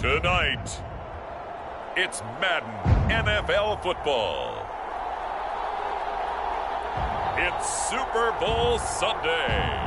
Tonight, it's Madden NFL football. It's Super Bowl Sunday.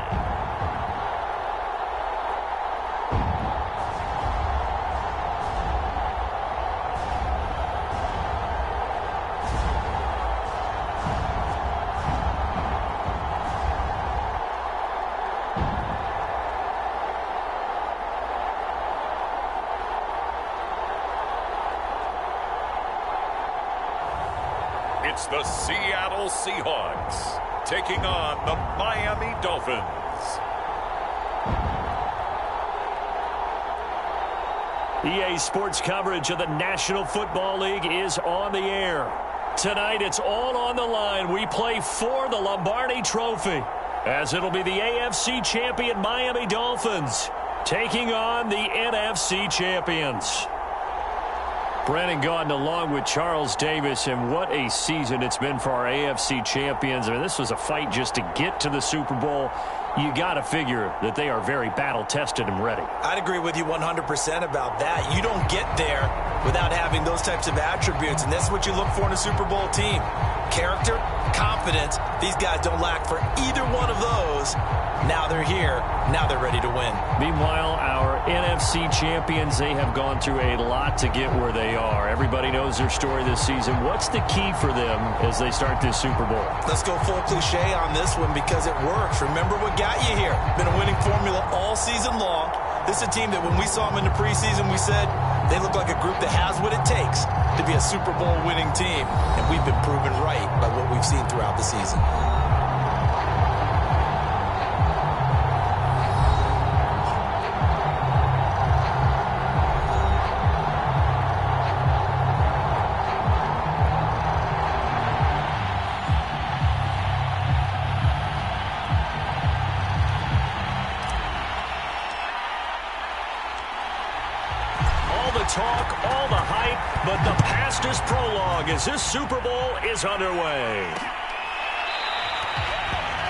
It's the Seattle Seahawks taking on the Miami Dolphins. EA Sports coverage of the National Football League is on the air. Tonight, it's all on the line. We play for the Lombardi Trophy, as it'll be the AFC champion Miami Dolphins taking on the NFC champions. Brandon Gaudin along with Charles Davis, and what a season it's been for our AFC champions. I mean, this was a fight just to get to the Super Bowl. You got to figure that they are very battle-tested and ready. I'd agree with you 100% about that. You don't get there without having those types of attributes, and that's what you look for in a Super Bowl team. Character, confidence. These guys don't lack for either one of those. Now they're here. Now they're ready to win. Meanwhile, our NFC champions, they have gone through a lot to get where they are. Everybody knows their story this season. What's the key for them as they start this Super Bowl? Let's go full cliche on this one because it works. Remember what got you here. Been a winning formula all season long. This is a team that when we saw them in the preseason, we said they look like a group that has what it takes to be a Super Bowl winning team. And we've been proven right by what we've seen throughout the season. Talk, all the hype, but the past is prologue as this Super Bowl is underway.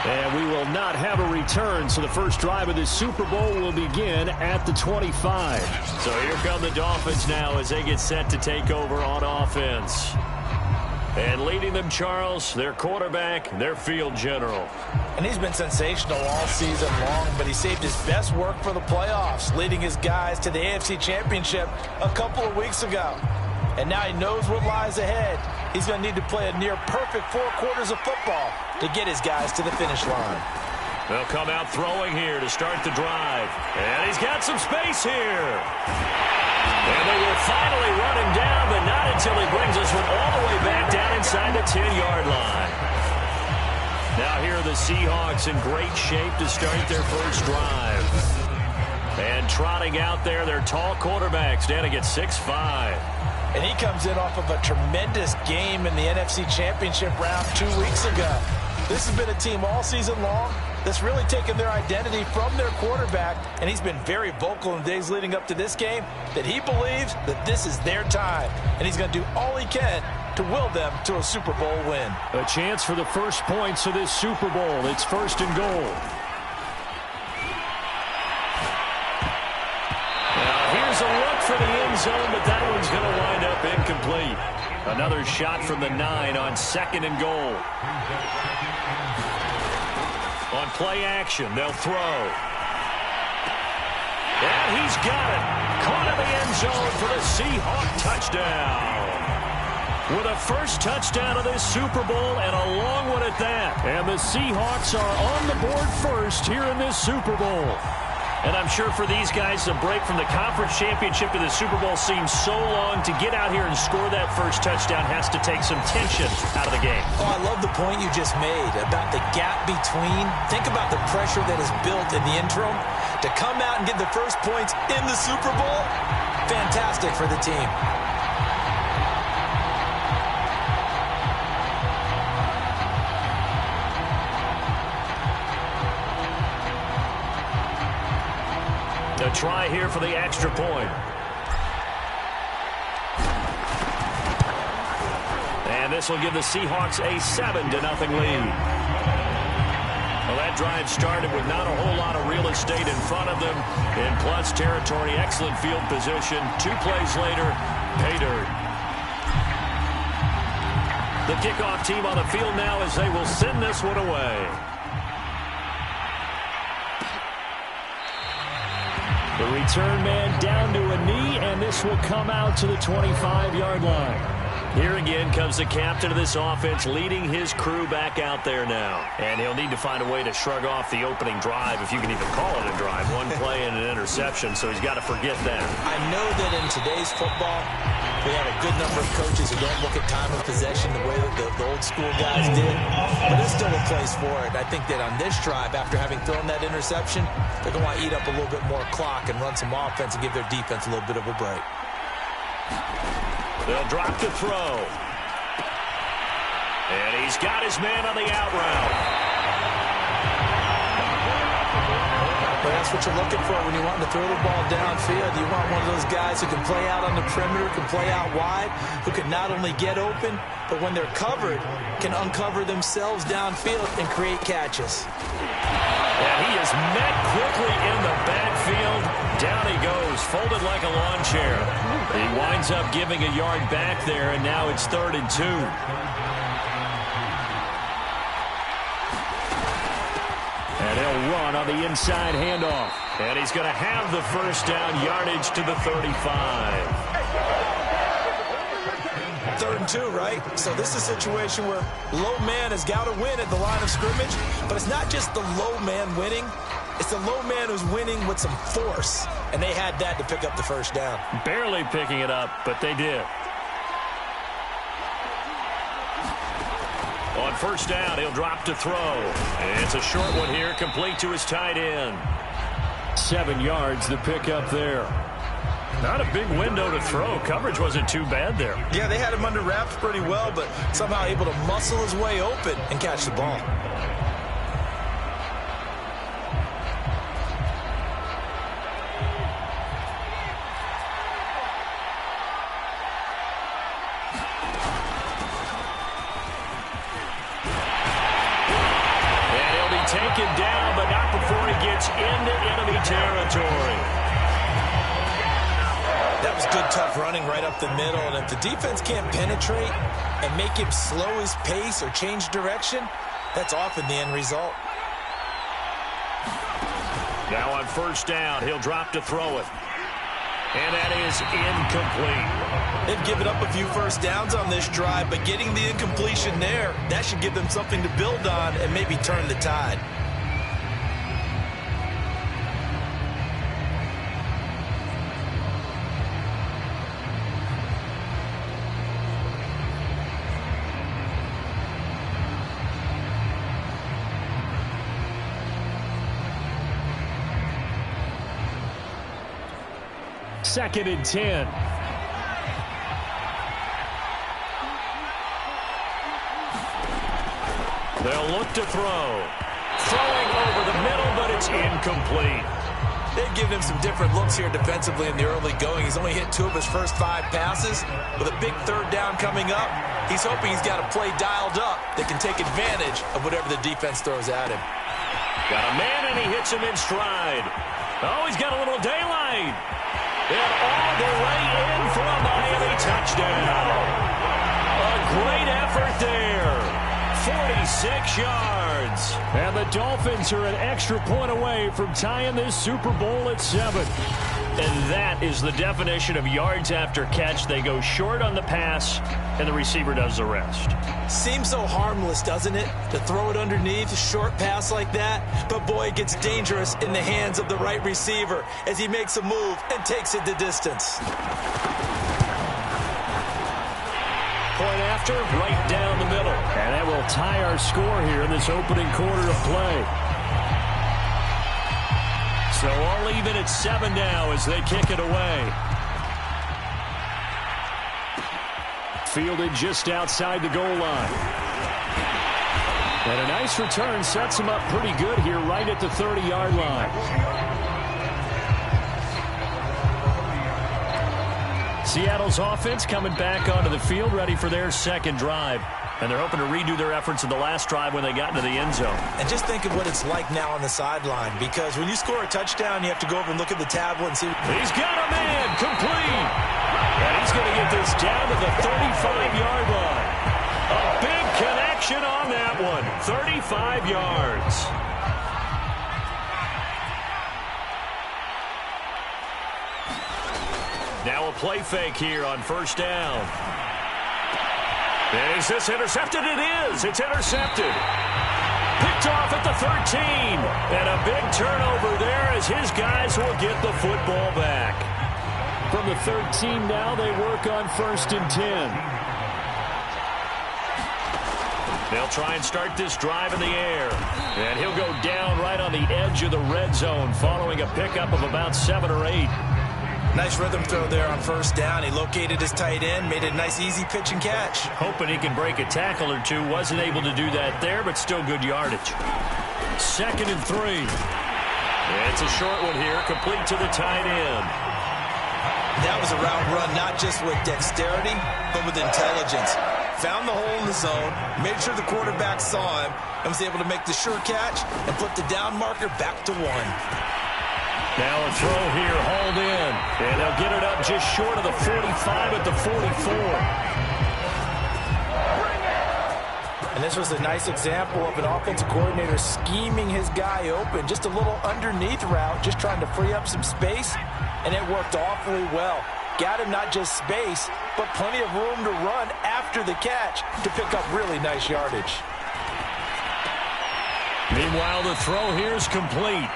And we will not have a return, so the first drive of this Super Bowl will begin at the 25. So here come the Dolphins now as they get set to take over on offense. And leading them, Charles, their quarterback, their field general. And he's been sensational all season long, but he saved his best work for the playoffs, leading his guys to the AFC Championship a couple of weeks ago. And now he knows what lies ahead. He's going to need to play a near-perfect 4 quarters of football to get his guys to the finish line. They'll come out throwing here to start the drive. And he's got some space here. And they will finally run him down, but not until he brings us one all the way back down inside the 10-yard line. Now here are the Seahawks in great shape to start their first drive. And trotting out there, their tall quarterback standing at 6'5". And he comes in off of a tremendous game in the NFC Championship round 2 weeks ago. This has been a team all season long that's really taken their identity from their quarterback, and he's been very vocal in the days leading up to this game that he believes that this is their time, and he's going to do all he can to will them to a Super Bowl win. A chance for the first points of this Super Bowl. It's 1st and goal. Now here's a look for the end zone, but that one's going to wind up incomplete. Another shot from the 9 on 2nd and goal. On play action, they'll throw. And he's got it. Caught in the end zone for the Seahawk touchdown. With a first touchdown of this Super Bowl and a long one at that. And the Seahawks are on the board first here in this Super Bowl. And I'm sure for these guys, the break from the conference championship to the Super Bowl seems so long. To get out here and score that first touchdown has to take some tension out of the game. Oh, I love the point you just made about the gap between. Think about the pressure that is built in the interim. To come out and get the first points in the Super Bowl, fantastic for the team. A try here for the extra point. And this will give the Seahawks a 7-0 lead. Well, that drive started with not a whole lot of real estate in front of them. In plus territory, excellent field position. 2 plays later, pay dirt. The kickoff team on the field now as they will send this one away. The return man down to a knee, and this will come out to the 25-yard line. Here again comes the captain of this offense, leading his crew back out there now. And he'll need to find a way to shrug off the opening drive, if you can even call it a drive. 1 play and an interception, so he's got to forget that. I know that in today's football, we have a good number of coaches who don't look at time of possession the way that the old school guys did. But there's still a place for it. I think that on this drive, after having thrown that interception, they're going to want to eat up a little bit more clock and run some offense and give their defense a little bit of a break. They'll drop the throw. And he's got his man on the out route. But that's what you're looking for when you want to throw the ball downfield. You want one of those guys who can play out on the perimeter, can play out wide, who can not only get open, but when they're covered, can uncover themselves downfield and create catches. And he is met quickly in the backfield. Down he goes, folded like a lawn chair. He winds up giving a yard back there, and now it's 3rd and 2. And they'll run on the inside handoff. And he's going to have the first down, yardage to the 35. 3rd and 2, right? So this is a situation where low man has got to win at the line of scrimmage, but it's not just the low man winning. It's the low man who's winning with some force, and they had that to pick up the first down. Barely picking it up, but they did. On first down, he'll drop to throw. And it's a short one here, complete to his tight end. 7 yards, the pickup there. Not a big window to throw. Coverage wasn't too bad there. Yeah, they had him under wraps pretty well, but somehow able to muscle his way open and catch the ball. And he'll be taken down, but not before he gets into enemy territory. That was good, tough running right up the middle. And if the defense can't penetrate and make him slow his pace or change direction, that's often the end result. Now on first down, he'll drop to throw it. And that is incomplete. They've given up a few first downs on this drive, but getting the incompletion there, that should give them something to build on and maybe turn the tide. Second and 10. They'll look to throw. Throwing over the middle, but it's incomplete. They've given him some different looks here defensively in the early going. He's only hit 2 of his first 5 passes. With a big 3rd down coming up, he's hoping he's got a play dialed up that can take advantage of whatever the defense throws at him. Got a man, and he hits him in stride. Oh, he's got a little daylight. And all the way in for a Miami touchdown. A great effort there. 46 yards. And the Dolphins are an extra point away from tying this Super Bowl at 7. And that is the definition of yards after catch. They go short on the pass, and the receiver does the rest. Seems so harmless, doesn't it? To throw it underneath, a short pass like that. But, boy, it gets dangerous in the hands of the right receiver as he makes a move and takes it the distance. Point after, right down the middle. And that will tie our score here in this opening quarter of play. So all even at 7 now as they kick it away. Fielded just outside the goal line. And a nice return sets him up pretty good here right at the 30-yard line. Seattle's offense coming back onto the field, ready for their second drive. And they're hoping to redo their efforts in the last drive when they got into the end zone. And just think of what it's like now on the sideline, because when you score a touchdown, you have to go over and look at the tablet and see. He's got a man complete. And he's going to get this down to the 35-yard line. A big connection on that one. 35 yards. Now a play fake here on first down. And is this intercepted? It is. It's intercepted. Picked off at the 13. And a big turnover there as his guys will get the football back. From the 13 now, they work on 1st and 10. They'll try and start this drive in the air. And he'll go down right on the edge of the red zone following a pickup of about 7 or 8. Nice rhythm throw there on first down. He located his tight end, made a nice easy pitch and catch. Hoping he can break a tackle or two. Wasn't able to do that there, but still good yardage. 2nd and 3. It's a short one here, complete to the tight end. That was a route run, not just with dexterity, but with intelligence. Found the hole in the zone, made sure the quarterback saw him, and was able to make the sure catch and put the down marker back to 1. Now a throw here, hauled in. And they'll get it up just short of the 45 at the 44. And this was a nice example of an offensive coordinator scheming his guy open. Just a little underneath route, just trying to free up some space. And it worked awfully well. Got him not just space, but plenty of room to run after the catch to pick up really nice yardage. Meanwhile, the throw here is complete.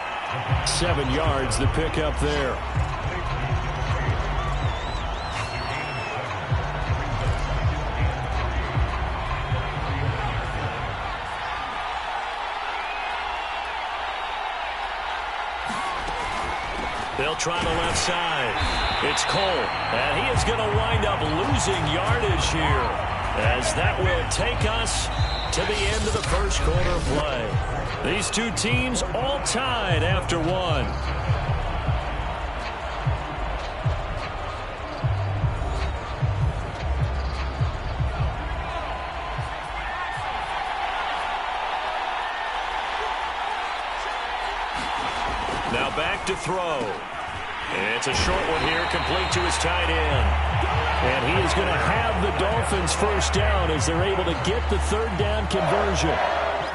7 yards, the pickup there. They'll try the left side. It's Cole, and he is going to wind up losing yardage here, as that will take us to the end of the first quarter play. These two teams all tied after 1. Now back to throw. It's a short one here, complete to his tight end. And he is going to have the Dolphins first down as they're able to get the 3rd down conversion.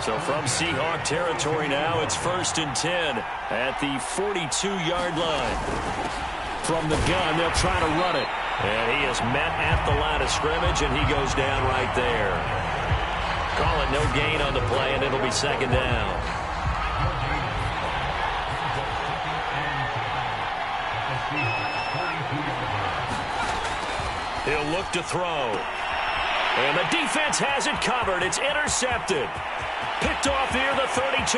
So from Seahawk territory now, it's 1st and 10 at the 42-yard line. From the gun, they'll try to run it. And he is met at the line of scrimmage, and he goes down right there. Call it no gain on the play, and it'll be 2nd down. He'll look to throw. And the defense has it covered. It's intercepted. Picked off here, the 32.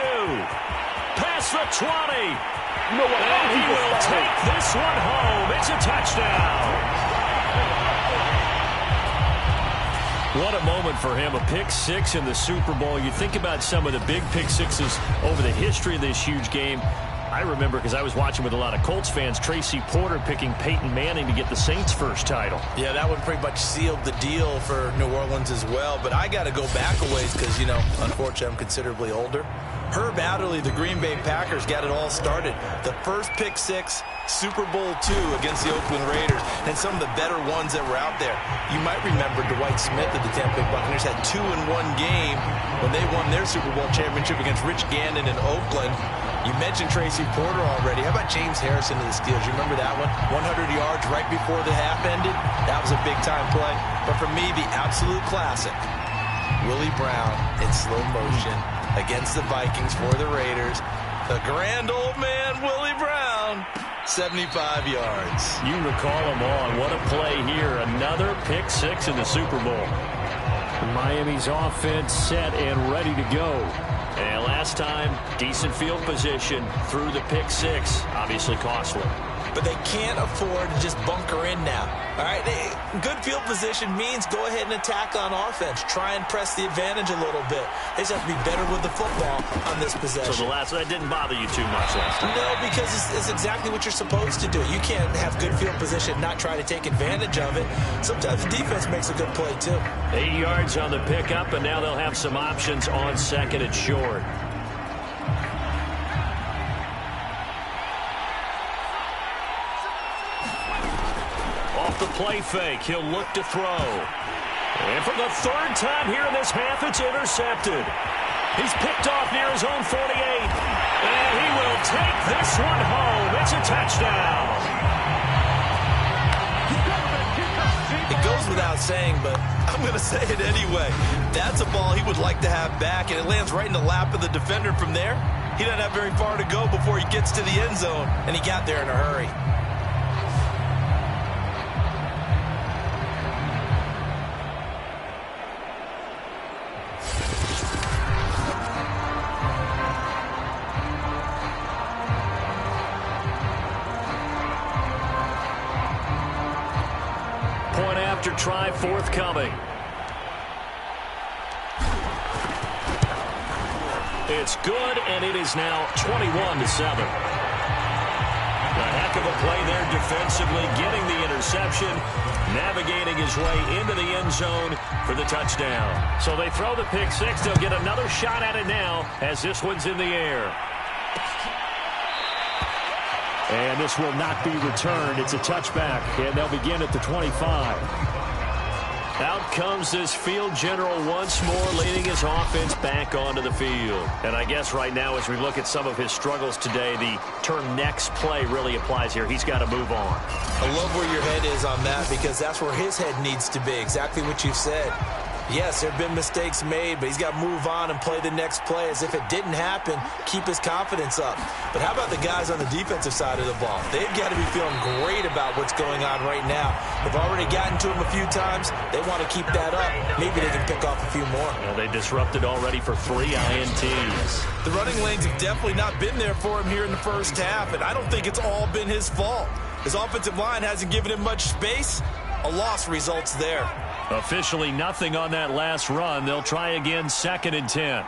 Past the 20. And he will take this one home. It's a touchdown. What a moment for him. A pick 6 in the Super Bowl. You think about some of the big pick 6s over the history of this huge game. I remember, because I was watching with a lot of Colts fans, Tracy Porter picking Peyton Manning to get the Saints' first title. Yeah, that one pretty much sealed the deal for New Orleans as well. But I got to go back a ways because, you know, unfortunately, I'm considerably older. Herb Adderley, the Green Bay Packers, got it all started. The first pick 6, Super Bowl II against the Oakland Raiders, and some of the better ones that were out there. You might remember Dwight Smith of the Tampa Bay Buccaneers had 2 in one game when they won their Super Bowl championship against Rich Gannon in Oakland. You mentioned Tracy Porter already. How about James Harrison of the Steelers? You remember that one? 100 yards right before the half ended? That was a big-time play. But for me, the absolute classic, Willie Brown in slow motion against the Vikings for the Raiders. The grand old man, Willie Brown, 75 yards. You recall them all. What a play here. Another pick 6 in the Super Bowl. Miami's offense set and ready to go. And last time, decent field position through the pick 6. Obviously costly. but they can't afford to just bunker in now. All right, good field position means go ahead and attack on offense. Try and press the advantage a little bit. They just have to be better with the football on this possession. So that didn't bother you too much last time? No, because it's exactly what you're supposed to do. You can't have good field position and not try to take advantage of it. Sometimes the defense makes a good play, too. 8 yards on the pickup, and now they'll have some options on second and short. The play fake. He'll look to throw. And for the third time here in this half, it's intercepted. He's picked off near his own 48. And he will take this one home. It's a touchdown. It goes without saying, but I'm going to say it anyway. That's a ball he would like to have back, and it lands right in the lap of the defender from there. He doesn't have very far to go before he gets to the end zone, and he got there in a hurry. After try forthcoming. It's good, and it is now 21-7. A heck of a play there defensively, getting the interception, navigating his way into the end zone for the touchdown. So they throw the pick six. They'll get another shot at it now as this one's in the air. And this will not be returned. It's a touchback, and they'll begin at the 25. Out comes this field general once more, leading his offense back onto the field. And I guess right now, as we look at some of his struggles today, the term next play really applies here. He's got to move on. I love where your head is on that, because that's where his head needs to be, exactly what you said. Yes, there have been mistakes made, but he's got to move on and play the next play as if it didn't happen, keep his confidence up. But how about the guys on the defensive side of the ball? They've got to be feeling great about what's going on right now. They've already gotten to him a few times. They want to keep that up. Maybe they can pick off a few more. Well, they disrupted already for 3 INTs. The running lanes have definitely not been there for him here in the first half, and I don't think it's all been his fault. His offensive line hasn't given him much space. A loss results there. Officially nothing on that last run. They'll try again, 2nd and 10.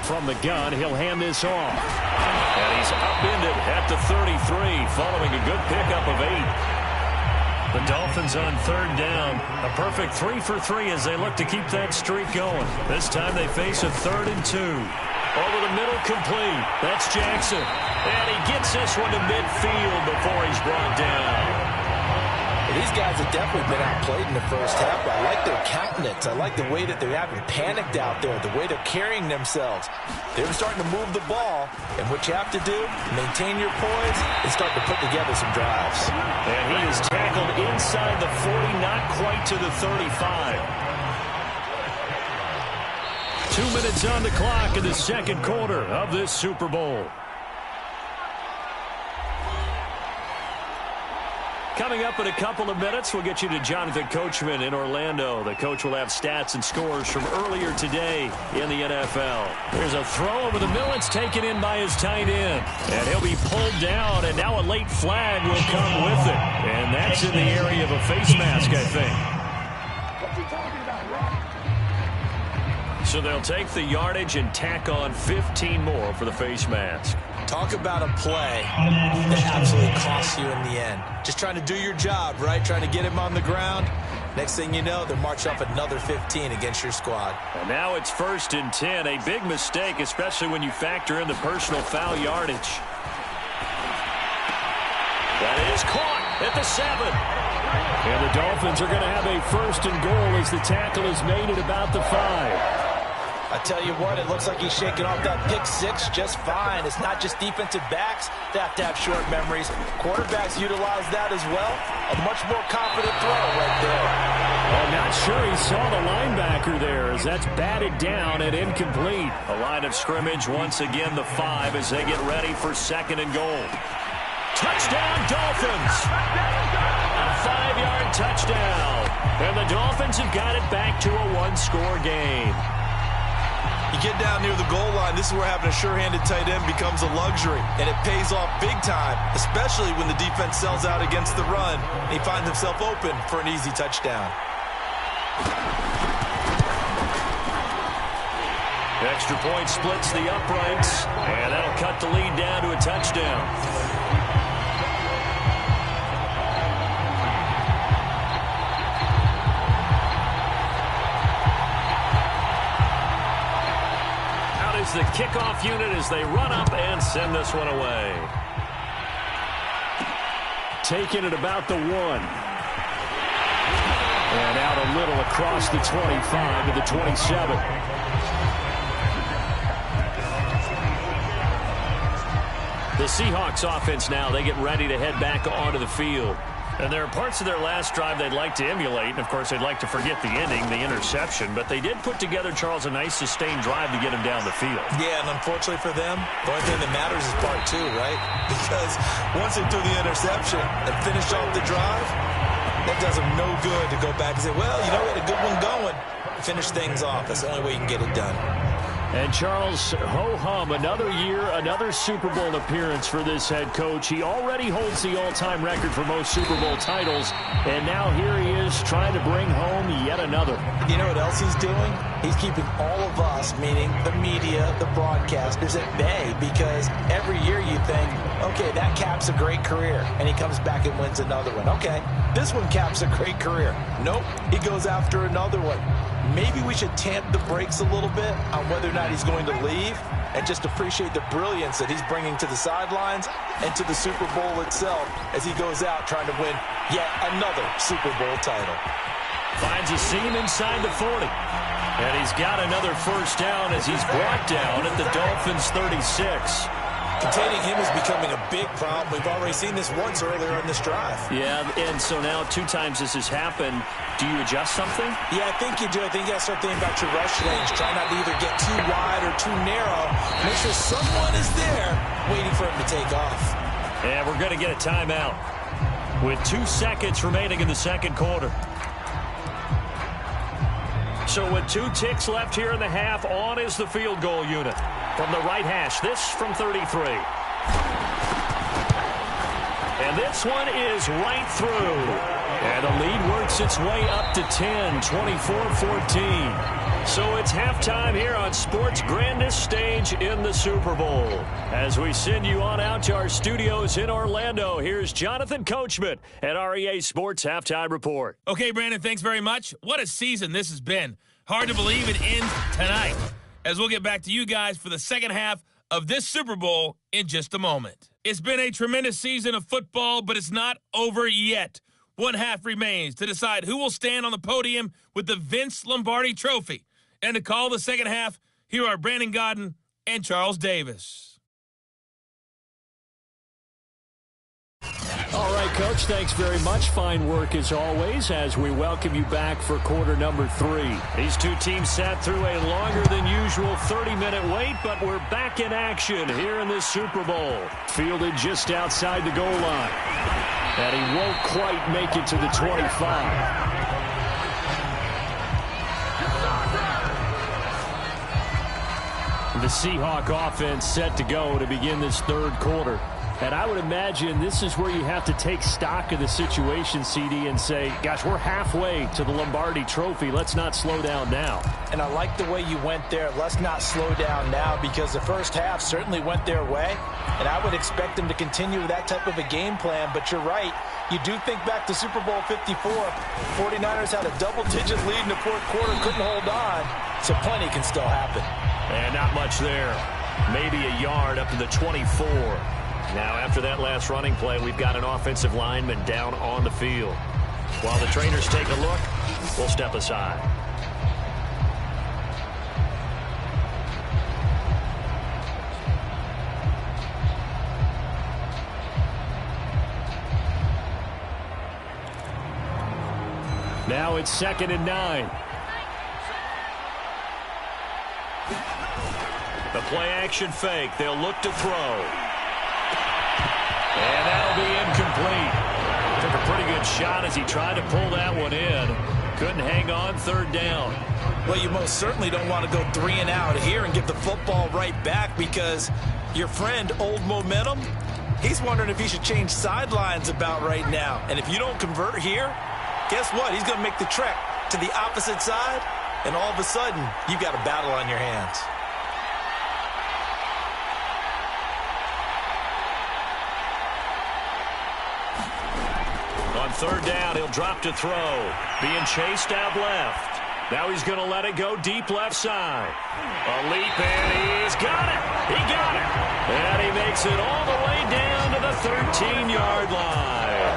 From the gun, he'll hand this off. And he's upended at the 33, following a good pickup of 8. The Dolphins on 3rd down. A perfect 3 for 3 as they look to keep that streak going. This time they face a 3rd and 2. Over the middle, complete. That's Jackson. And he gets this one to midfield before he's brought down. These guys have definitely been outplayed in the first half, but I like their countenance. I like the way that they're having panicked out there, the way they're carrying themselves. They're starting to move the ball, and what you have to do, maintain your poise and start to put together some drives. And he is tackled inside the 40, not quite to the 35. 2 minutes on the clock in the second quarter of this Super Bowl. Coming up in a couple of minutes, we'll get you to Jonathan Coachman in Orlando. The coach will have stats and scores from earlier today in the NFL. There's a throw over the middle. It's taken in by his tight end. And he'll be pulled down, and now a late flag will come with it. And that's in the area of a face mask, I think. So they'll take the yardage and tack on 15 more for the face mask. Talk about a play that absolutely costs you in the end. Just trying to do your job, right? Trying to get him on the ground. Next thing you know, they'll march off another 15 against your squad. And now it's 1st and 10. A big mistake, especially when you factor in the personal foul yardage. That is caught at the 7. And the Dolphins are going to have a 1st and goal as the tackle is made at about the 5. I tell you what, it looks like he's shaking off that pick six just fine. It's not just defensive backs that have to have short memories. Quarterbacks utilize that as well. A much more confident throw right there. I'm not sure he saw the linebacker there as that's batted down and incomplete. A line of scrimmage once again the 5 as they get ready for 2nd and goal. Touchdown Dolphins! A 5-yard touchdown. And the Dolphins have got it back to a 1-score game. You You get down near the goal line, this is where having a sure-handed tight end becomes a luxury, and it pays off big time, especially when the defense sells out against the run, and he finds himself open for an easy touchdown. Extra point splits the uprights, and that'll cut the lead down to a touchdown. Out is the kickoff unit as they run up and send this one away. Taking it about the 1. And out a little across the 25 to the 27. The Seahawks offense now, they get ready to head back onto the field. And there are parts of their last drive they'd like to emulate. And, of course, they'd like to forget the ending, the interception. But they did put together, Charles, a nice sustained drive to get him down the field. Yeah, and unfortunately for them, the only thing that matters is part 2, right? Because once they threw the interception and finished off the drive, that does them no good to go back and say, well, you know, we had a good one going. Finish things off. That's the only way you can get it done. And Charles, ho-hum, another year, another Super Bowl appearance for this head coach. He already holds the all-time record for most Super Bowl titles, and now here he is trying to bring home yet another. You know what else he's doing? He's keeping all of us, meaning the media, the broadcasters, at bay, because every year you think, okay, that caps a great career, and he comes back and wins another one. Okay, this one caps a great career. Nope, he goes after another one. Maybe we should tamp the brakes a little bit on whether or not he's going to leave and just appreciate the brilliance that he's bringing to the sidelines and to the Super Bowl itself as he goes out trying to win yet another Super Bowl title. Finds a seam inside the 40. And he's got another first down as he's brought down at the Dolphins' 36. Containing him is becoming a big problem. We've already seen this once earlier in this drive. Yeah, and so now 2 times this has happened. Do you adjust something? Yeah, I think you do. I think you got to start thinking about your rush lanes. Try not to either get too wide or too narrow. Make sure someone is there waiting for him to take off. And we're going to get a timeout with 2 seconds remaining in the second quarter. So with 2 ticks left here in the half, on is the field goal unit. From the right hash, this from 33. And this one is right through. And the lead works its way up to 10, 24-14. So it's halftime here on sports' grandest stage in the Super Bowl. As we send you on out to our studios in Orlando, here's Jonathan Coachman at REA Sports Halftime Report. Okay, Brandon, thanks very much. What a season this has been. Hard to believe it ends tonight, as we'll get back to you guys for the second half of this Super Bowl in just a moment. It's been a tremendous season of football, but it's not over yet. One half remains to decide who will stand on the podium with the Vince Lombardi Trophy. And to call the second half, here are Brandon Godden and Charles Davis. All right, Coach, thanks very much. Fine work as always as we welcome you back for quarter number 3. These 2 teams sat through a longer than usual 30-minute wait, but we're back in action here in this Super Bowl. Fielded just outside the goal line. And he won't quite make it to the 25. The Seahawk offense set to go to begin this third quarter. And I would imagine this is where you have to take stock of the situation, CD, and say, gosh, we're halfway to the Lombardi Trophy. Let's not slow down now. And I like the way you went there. Let's not slow down now, because the first half certainly went their way. And I would expect them to continue with that type of a game plan. But you're right. You do think back to Super Bowl 54. 49ers had a double-digit lead in the fourth quarter, couldn't hold on. So plenty can still happen. And not much there. Maybe a yard up to the 24. Now, after that last running play, we've got an offensive lineman down on the field. While the trainers take a look, we'll step aside. Now it's 2nd and 9. The play-action fake. They'll look to throw. And that'll be incomplete. Took a pretty good shot as he tried to pull that one in. Couldn't hang on third down. Well, you most certainly don't want to go 3 and out here and give the football right back, because your friend, Old Momentum, he's wondering if he should change sidelines about right now. And if you don't convert here, guess what? He's going to make the trek to the opposite side, and all of a sudden, you've got a battle on your hands. On third down, he'll drop to throw. Being chased out left. Now he's going to let it go deep left side. A leap, and he's got it. He got it. And he makes it all the way down to the 13-yard line.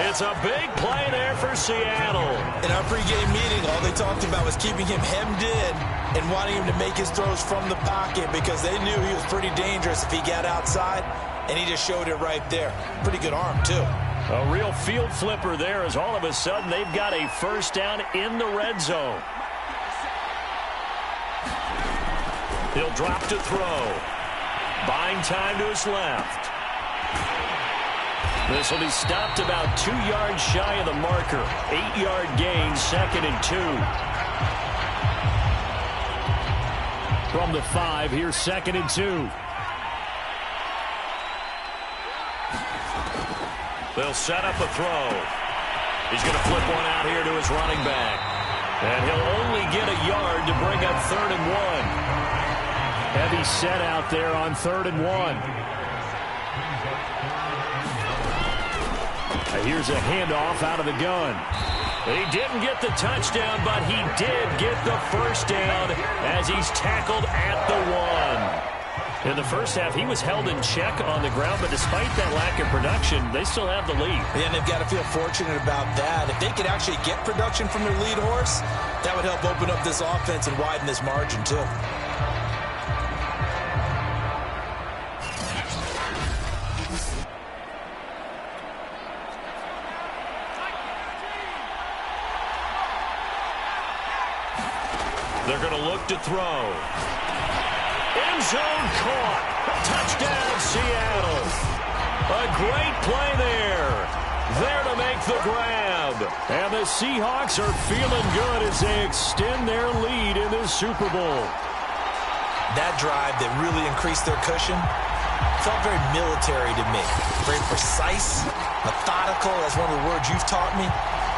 It's a big play there for Seattle. In our pregame meeting, all they talked about was keeping him hemmed in and wanting him to make his throws from the pocket, because they knew he was pretty dangerous if he got outside, and he just showed it right there. Pretty good arm, too. A real field flipper there, as all of a sudden they've got a first down in the red zone. He'll drop to throw. Buying time to his left. This will be stopped about 2 yards shy of the marker. 8-yard gain, 2nd and 2. From the 5, here's 2nd and 2. They'll set up a throw. He's going to flip one out here to his running back. And he'll only get a yard to bring up 3rd and 1. Heavy set out there on 3rd and 1. Here's a handoff out of the gun. He didn't get the touchdown, but he did get the first down as he's tackled at the 1. In the first half, he was held in check on the ground, but despite that lack of production, they still have the lead. Yeah, and they've got to feel fortunate about that. If they could actually get production from their lead horse, that would help open up this offense and widen this margin, too. They're going to look to throw. End zone caught. Touchdown, Seattle. A great play there. There to make the grab. And the Seahawks are feeling good as they extend their lead in this Super Bowl. That drive that really increased their cushion felt very military to me. Very precise, methodical. That's one of the words you've taught me.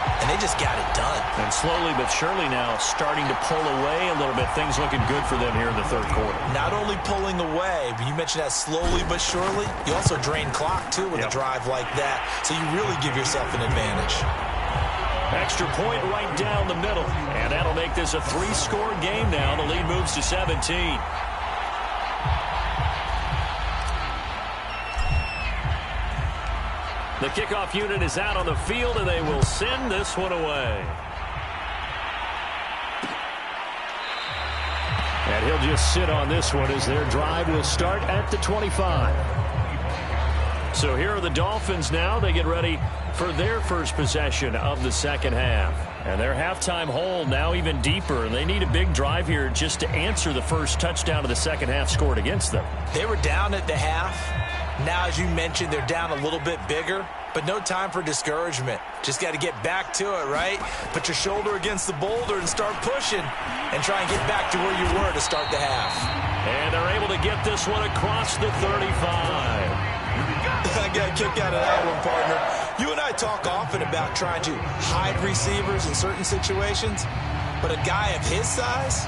And they just got it done. And slowly but surely now starting to pull away a little bit. Things looking good for them here in the third quarter. Not only pulling away, but you mentioned that slowly but surely. You also drain clock, too, with a drive like that. So you really give yourself an advantage. Extra point right down the middle. And that'll make this a 3-score game now. The lead moves to 17. The kickoff unit is out on the field, and they will send this one away. And he'll just sit on this one as their drive will start at the 25. So here are the Dolphins now. They get ready for their first possession of the second half. And their halftime hole now even deeper. And they need a big drive here just to answer the first touchdown of the second half scored against them. They were down at the half. Now, as you mentioned, they're down a little bit bigger, but no time for discouragement. Just got to get back to it, right? Put your shoulder against the boulder and start pushing and try and get back to where you were to start the half. And they're able to get this one across the 35. I got a kick out of that one, partner. You and I talk often about trying to hide receivers in certain situations, but a guy of his size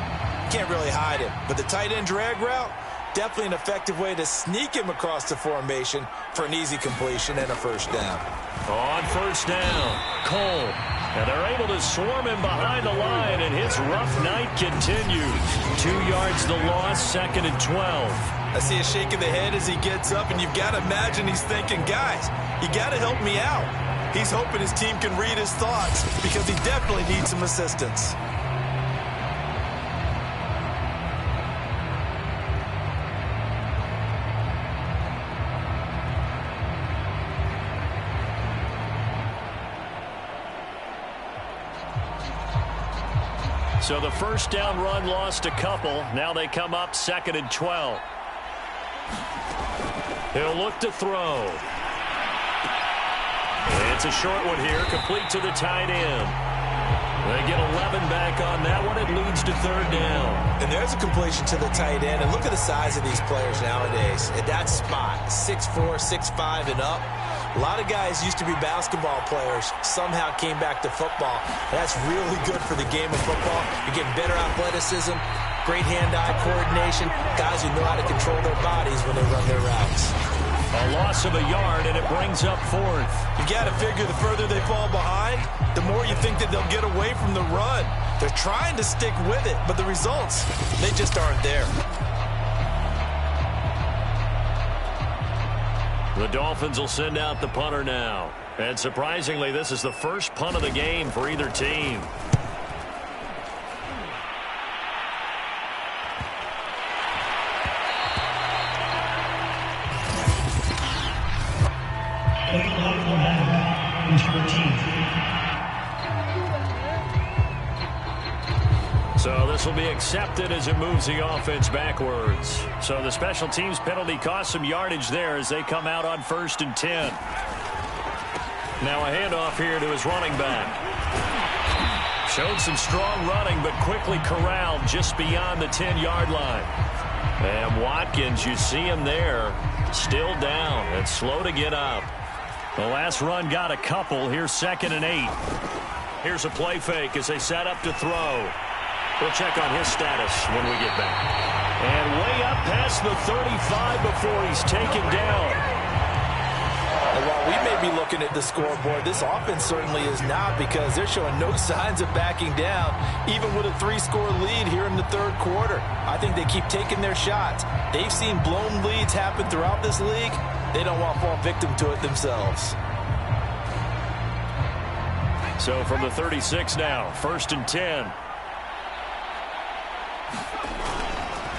can't really hide him. But the tight end drag route, definitely an effective way to sneak him across the formation for an easy completion and a first down. On first down, Cole. And they're able to swarm him behind the line, and his rough night continues. 2 yards the loss, 2nd and 12. I see a shake of the head as he gets up, and you've got to imagine he's thinking, guys, you got to help me out. He's hoping his team can read his thoughts because he definitely needs some assistance. So the first down run lost a couple. Now they come up 2nd and 12. He'll look to throw. It's a short one here, complete to the tight end. They get 11 back on that one. It leads to third down. And there's a completion to the tight end. And look at the size of these players nowadays. At that spot, 6'4", 6'5", and up. A lot of guys used to be basketball players, somehow came back to football. That's really good for the game of football. You're getting better athleticism, great hand-eye coordination, guys who know how to control their bodies when they run their routes. A loss of a yard, and it brings up fourth. You got to figure the further they fall behind, the more you think that they'll get away from the run. They're trying to stick with it, but the results, they just aren't there. The Dolphins will send out the punter now. And surprisingly, this is the first punt of the game for either team. So this will be accepted as it moves the offense backwards. So the special teams penalty cost some yardage there as they come out on 1st and 10. Now a handoff here to his running back. Showed some strong running, but quickly corralled just beyond the 10-yard line. And Watkins, you see him there, still down and slow to get up. The last run got a couple. Here's 2nd and 8. Here's a play fake as they set up to throw. We'll check on his status when we get back. And way up past the 35 before he's taken down. And while we may be looking at the scoreboard, this offense certainly is not, because they're showing no signs of backing down, even with a 3-score lead here in the third quarter. I think they keep taking their shots. They've seen blown leads happen throughout this league. They don't want to fall victim to it themselves. So from the 36 now, 1st and 10.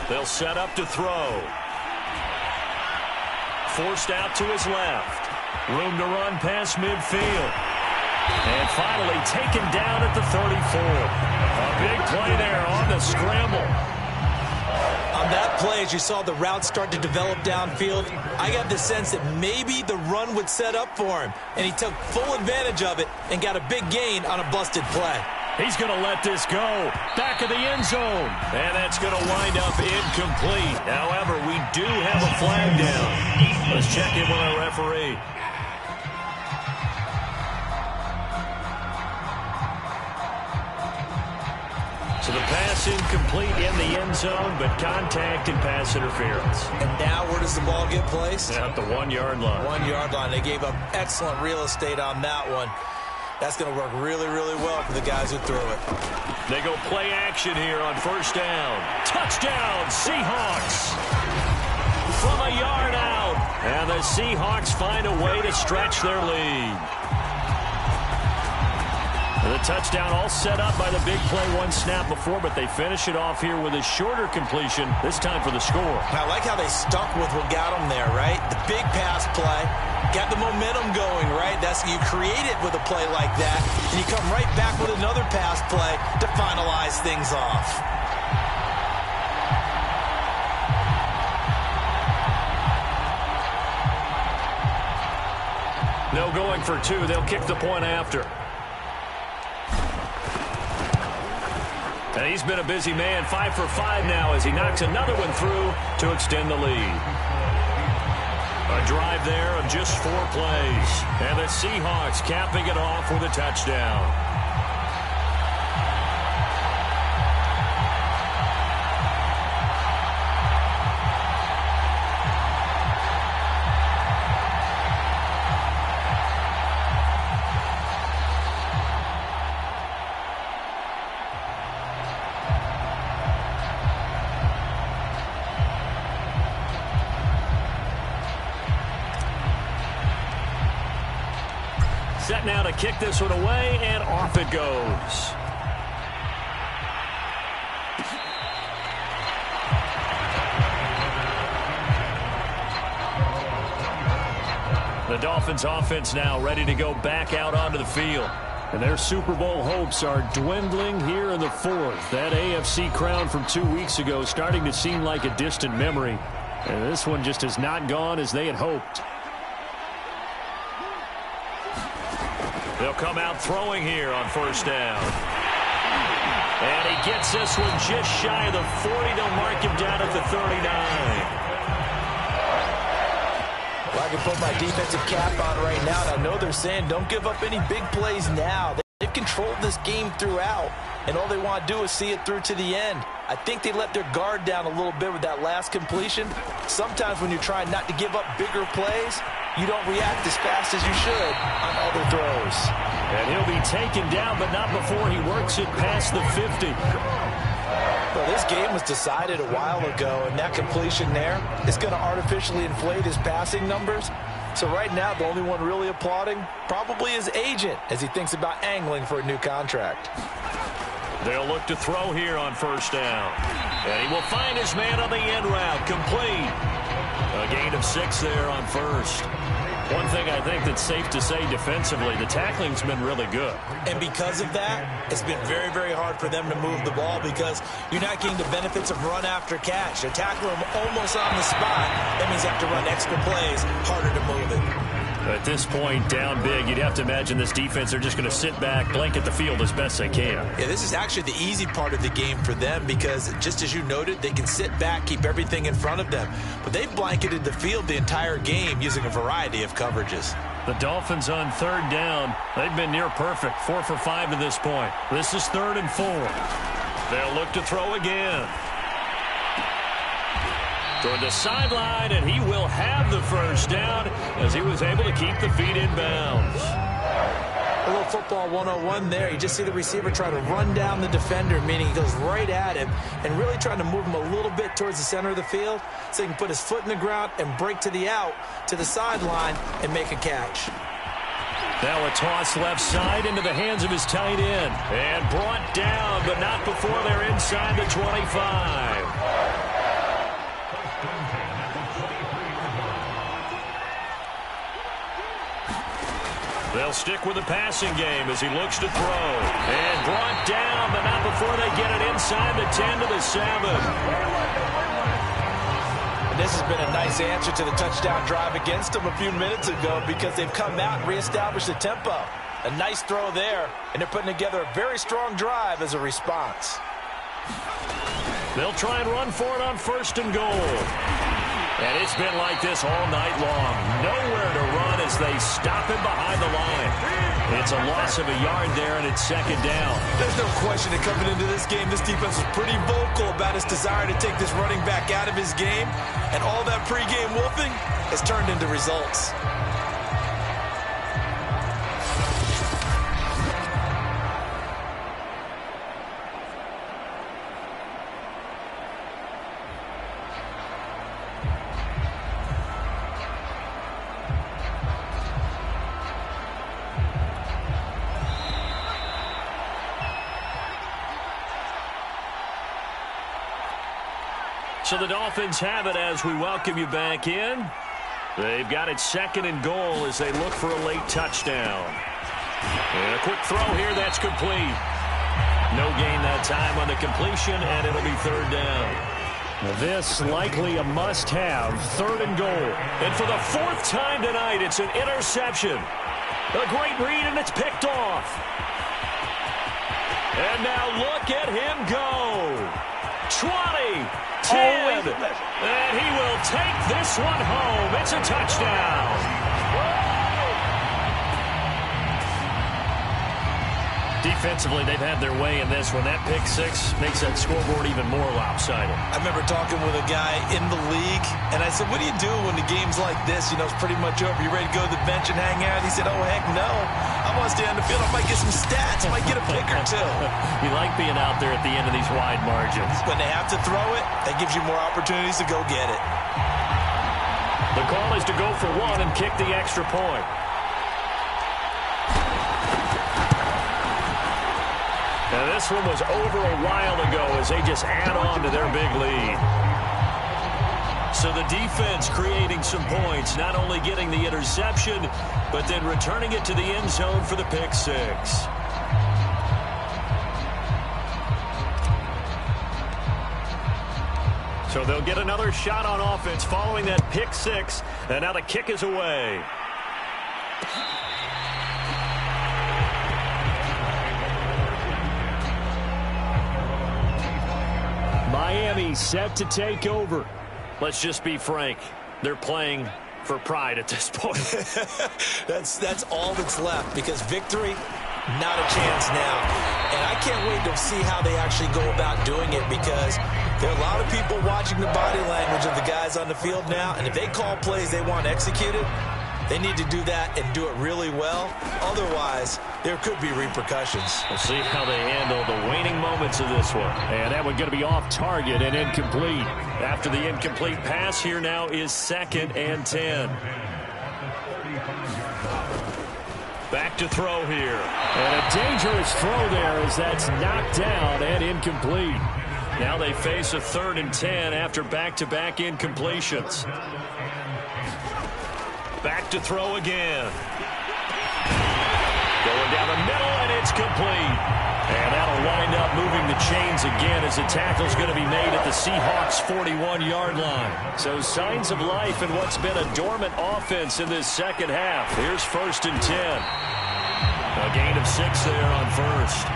They'll set up to throw. Forced out to his left. Room to run past midfield. And finally taken down at the 34. A big play there on the scramble. On that play, as you saw the route start to develop downfield, I got the sense that maybe the run would set up for him. And he took full advantage of it and got a big gain on a busted play. He's going to let this go. Back of the end zone. And that's going to wind up incomplete. However, we do have a flag down. Let's check in with our referee. So the pass incomplete in the end zone, but contact and pass interference. And now where does the ball get placed? At the 1-yard line. 1-yard line. They gave up excellent real estate on that one. That's going to work really, really well for the guys who threw it. They go play action here on 1st down. Touchdown, Seahawks! From a yard out. And the Seahawks find a way to stretch their lead. And the touchdown all set up by the big play one snap before, but they finish it off here with a shorter completion, this time for the score. I like how they stuck with what got them there, right? The big pass play, got the momentum going, right? That's, you create it with a play like that, and you come right back with another pass play to finalize things off. No going for two. They'll kick the point after. And he's been a busy man, 5 for 5 now as he knocks another one through to extend the lead. A drive there of just 4 plays. And the Seahawks capping it off with a touchdown. Set now to kick this one away, and off it goes. The Dolphins offense now ready to go back out onto the field. And their Super Bowl hopes are dwindling here in the fourth. That AFC crown from 2 weeks ago starting to seem like a distant memory. And this one just has not gone as they had hoped. They'll come out throwing here on 1st down. gets this one just shy of the 40. They'll mark him down at the 39. Well, I can put my defensive cap on right now, and I know they're saying don't give up any big plays now. They've controlled this game throughout, and all they want to do is see it through to the end. I think they let their guard down a little bit with that last completion. Sometimes when you're trying not to give up bigger plays, you don't react as fast as you should on other throws. And he'll be taken down, but not before he works it past the 50. Well, this game was decided a while ago, and that completion there is going to artificially inflate his passing numbers. So right now, the only one really applauding probably his agent as he thinks about angling for a new contract. They'll look to throw here on first down. And he will find his man on the end route. Complete. A gain of 6 there on first. One thing I think that's safe to say defensively, the tackling's been really good. And because of that, it's been very, very hard for them to move the ball because you're not getting the benefits of run after catch. They tackle him almost on the spot. That means you have to run extra plays, harder to move it. At this point, down big, you'd have to imagine this defense are just going to sit back, blanket the field as best they can. Yeah, this is actually the easy part of the game for them because, just as you noted, they can sit back, keep everything in front of them. But they've blanketed the field the entire game using a variety of coverages. The Dolphins on third down. They've been near perfect, 4 for 5 to this point. This is 3rd and 4. They'll look to throw again. Toward the sideline, and he will have the first down as he was able to keep the feet in bounds. A little football 101 there. You just see the receiver try to run down the defender, meaning he goes right at him and really trying to move him a little bit towards the center of the field so he can put his foot in the ground and break to the out, to the sideline, and make a catch. Now a toss left side into the hands of his tight end. And brought down, but not before they're inside the 25. They'll stick with the passing game as he looks to throw. And brought down, but not before they get it inside the 10 to the 7. And this has been a nice answer to the touchdown drive against them a few minutes ago because they've come out and reestablished the tempo. A nice throw there, and they're putting together a very strong drive as a response. They'll try and run for it on 1st and goal. And it's been like this all night long. Nowhere to run as they stop him behind the line. It's a loss of a yard there, and it's 2nd down. There's no question that coming into this game, this defense was pretty vocal about his desire to take this running back out of his game. And all that pregame wolfing has turned into results. So the Dolphins have it as we welcome you back in. They've got it 2nd and goal as they look for a late touchdown. And a quick throw here, that's complete. No gain that time on the completion, and it'll be 3rd down. Now this likely a must-have, 3rd and goal. And for the 4th time tonight, it's an interception. A great read, and it's picked off. And now look at him go. 20, 10, and he will take this one home. It's a touchdown. Defensively, they've had their way in this one. That pick 6 makes that scoreboard even more lopsided. I remember talking with a guy in the league, and I said, what do you do when the game's like this? You know, it's pretty much over. You ready to go to the bench and hang out? He said, oh, heck no. I want to stay on the field. I might get some stats. I might get a pick or two. You like being out there at the end of these wide margins. When they have to throw it, that gives you more opportunities to go get it. The call is to go for 1 and kick the extra point. And this one was over a while ago as they just add on to their big lead. So the defense creating some points, not only getting the interception, but then returning it to the end zone for the pick 6. So they'll get another shot on offense following that pick 6, and now the kick is away. Miami set to take over. Let's just be frank. They're playing for pride at this point. That's all that's left, because victory, not a chance now. And I can't wait to see how they actually go about doing it, because there are a lot of people watching the body language of the guys on the field now, and if they call plays they want executed, they need to do that and do it really well. Otherwise, there could be repercussions. We'll see how they handle the waning moments of this one. And that one going to be off target and incomplete. After the incomplete pass, here now is 2nd and 10. Back to throw here. And a dangerous throw there as that's knocked down and incomplete. Now they face a 3rd and 10 after back-to-back incompletions. Back to throw again. Going down the middle, and it's complete. And that'll wind up moving the chains again as the tackle's going to be made at the Seahawks' 41-yard line. So signs of life in what's been a dormant offense in this second half. Here's 1st and 10. A gain of 6 there on 1st.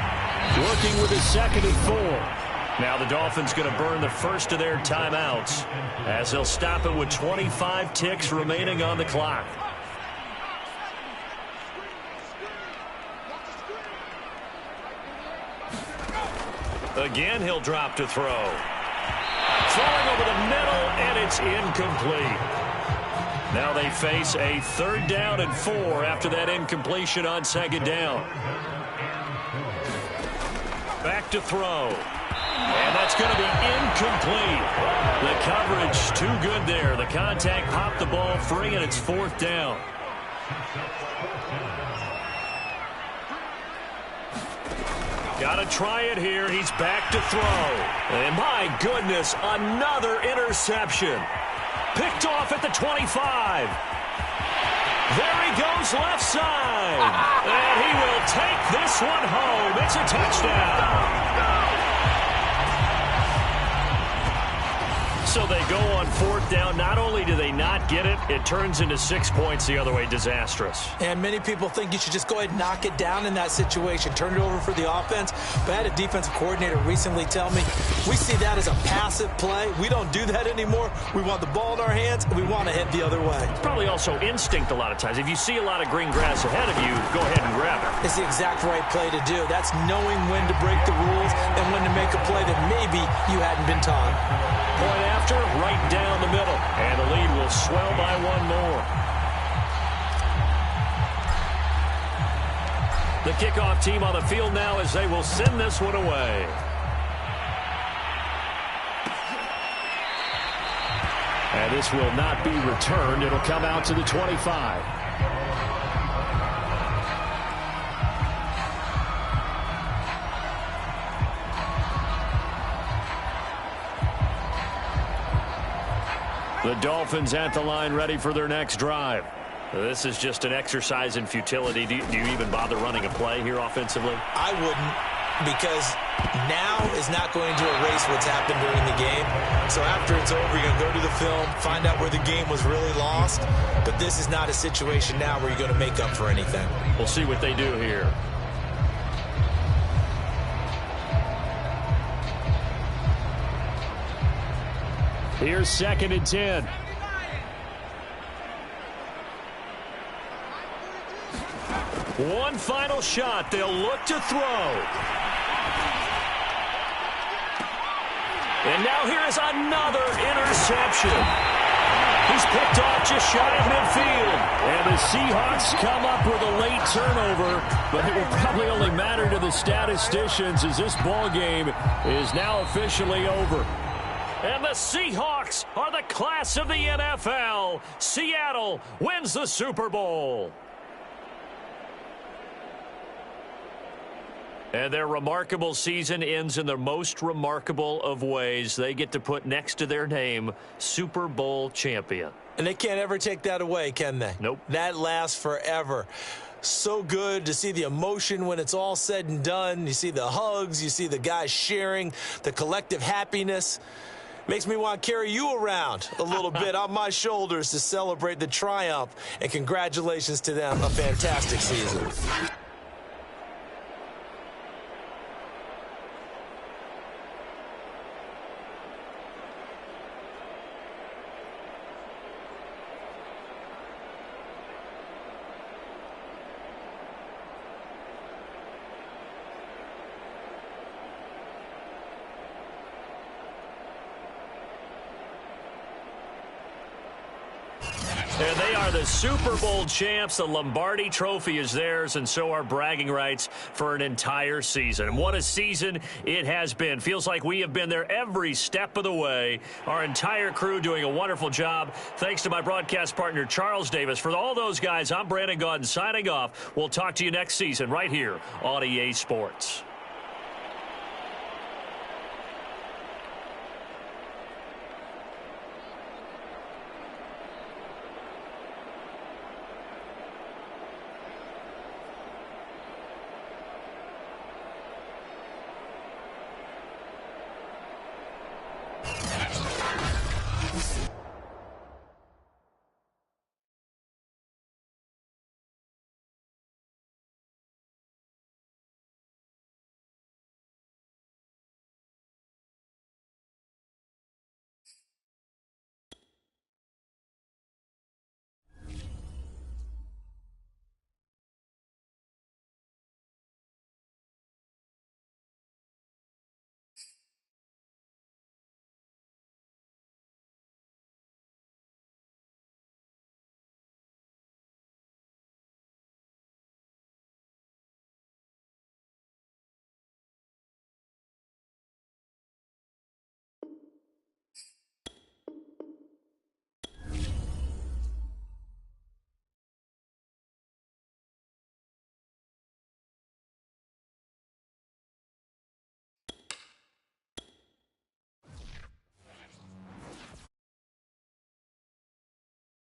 Working with his 2nd and 4. Now the Dolphins going to burn the first of their timeouts as they'll stop it with 25 ticks remaining on the clock. Again, he'll drop to throw. Throwing over the middle, and it's incomplete. Now they face a 3rd down and 4 after that incompletion on 2nd down. Back to throw. And that's going to be incomplete. The coverage too good there. The contact popped the ball free, and it's 4th down. Got to try it here. He's back to throw. And my goodness, another interception. Picked off at the 25. There he goes left side. And he will take this one home. It's a touchdown. So they go on 4th down. Not only do they not get it, it turns into 6 points the other way. Disastrous. And many people think you should just go ahead and knock it down in that situation. Turn it over for the offense. But I had a defensive coordinator recently tell me, we see that as a passive play. We don't do that anymore. We want the ball in our hands, and we want to head the other way. It's probably also instinct a lot of times. If you see a lot of green grass ahead of you, go ahead and grab it. It's the exact right play to do. That's knowing when to break the rules and when to make a play that maybe you hadn't been taught. Point after, right down the middle. And the lead will swell by 1 more. The kickoff team on the field now as they will send this one away. And this will not be returned. It'll come out to the 25. The Dolphins at the line, ready for their next drive. This is just an exercise in futility. Do you even bother running a play here offensively? I wouldn't, because now is not going to erase what's happened during the game. So after it's over, you're going to go to the film, find out where the game was really lost. But this is not a situation now where you're going to make up for anything. We'll see what they do here. Here's 2nd and 10. One final shot. They'll look to throw. And now here is another interception. He's picked off just shy of midfield. And the Seahawks come up with a late turnover, but it will probably only matter to the statisticians as this ball game is now officially over. And the Seahawks are the class of the NFL. Seattle wins the Super Bowl. And their remarkable season ends in the most remarkable of ways. They get to put next to their name, Super Bowl champion. And they can't ever take that away, can they? Nope. That lasts forever. So good to see the emotion when it's all said and done. You see the hugs. You see the guys sharing, the collective happiness. Makes me want to carry you around a little bit on my shoulders to celebrate the triumph. And congratulations to them. A fantastic season. And they are the Super Bowl champs. The Lombardi Trophy is theirs, and so are bragging rights for an entire season. What a season it has been. Feels like we have been there every step of the way. Our entire crew doing a wonderful job. Thanks to my broadcast partner, Charles Davis. For all those guys, I'm Brandon Gaudin signing off. We'll talk to you next season right here on EA Sports.